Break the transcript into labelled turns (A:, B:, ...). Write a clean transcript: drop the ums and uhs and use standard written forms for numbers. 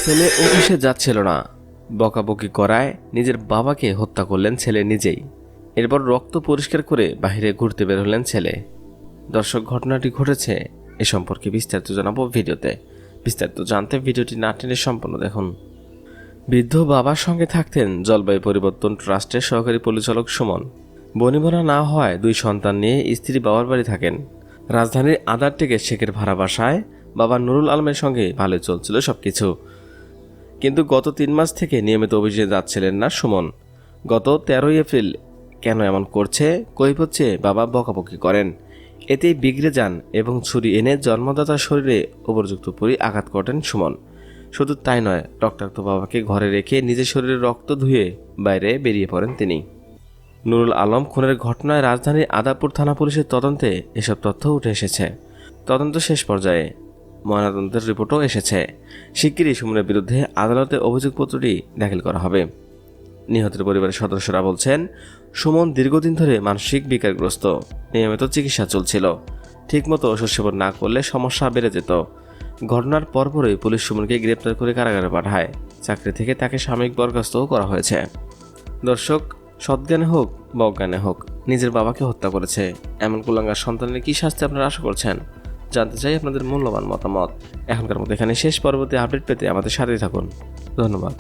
A: ছেলে অফিসে যাচ্ছিল না, বকাবকি করায় নিজের বাবাকে হত্যা করলেন ছেলে নিজেই। এরপর রক্ত পরিষ্কার করে বাইরে ঘুরতে বের হলেন ছেলে। দর্শক, ঘটনাটি ঘটেছে এ সম্পর্কে বিস্তারিত জানাবো ভিডিওতে। বিস্তারিত জানতে ভিডিওটি না টেনে সম্পূর্ণ দেখুন। বৃদ্ধ বাবার সঙ্গে থাকতেন জলবায়ু পরিবর্তন ট্রাস্টের সহকারী পরিচালক সুমন। বনিবনা না হওয়ায় 2 সন্তান নিয়ে স্ত্রী বাবার বাড়ি থাকেন। রাজধানীর আদারটেকে শেখের ভাড়া বাসায় বাবা নুরুল আলমের সঙ্গে ভালোই চলছিল সবকিছু। কিন্তু গত 3 মাস থেকে নিয়মিত অফিসে যাচ্ছিলেন না সুমন। গত 13 এপ্রিল কেন এমন করছে কৈফিয়ত চেয়ে বাবা বকাবকি করেন। এতেই বিগড়ে যান এবং ছুরি এনে জন্মদাতার শরীরে উপর্যুক্ত পরি আঘাত করেন সুমন। শুধু তাই নয়, রক্তাক্ত বাবাকে ঘরে রেখে নিজের শরীরে রক্ত ধুয়ে বাইরে বেরিয়ে পড়েন তিনি। নুরুল আলম খুনের ঘটনায় রাজধানীর আদাপুর থানা পুলিশের তদন্তে এসব তথ্য উঠে এসেছে। তদন্ত শেষ পর্যায়ে ময়নাতদন্তের রিপোর্টও এসেছে। শিগগিরই সুমনের বিরুদ্ধে আদালতে অভিযোগপত্রটি দাখিল করা হবে। নিহতের পরিবারের সদস্যরা বলছেন, সুমন দীর্ঘদিন ধরে মানসিক বিকারগ্রস্ত, নিয়মিত চিকিৎসা চলছিল। ঠিকমতো ওষুধ সেবন না করলে সমস্যা বেড়ে যেত। ঘটনার পরপরই পুলিশ সুমনকে গ্রেপ্তার করে কারাগারে পাঠায়। চাকরি থেকে তাকে সাময়িক বরখাস্তও করা হয়েছে। দর্শক, সৎজ্ঞানে হোক বা অজ্ঞানে হোক নিজের বাবাকে হত্যা করেছে এমন কুলাঙ্গার সন্তানের কী শাস্তি আপনারা আশা করছেন? জানতে চাই আপনাদের মূল্যবান মতামত। এখনকার মতো এখানে শেষ। পরবর্তী আপডেট পেতে আমাদের সাথেই থাকুন। ধন্যবাদ।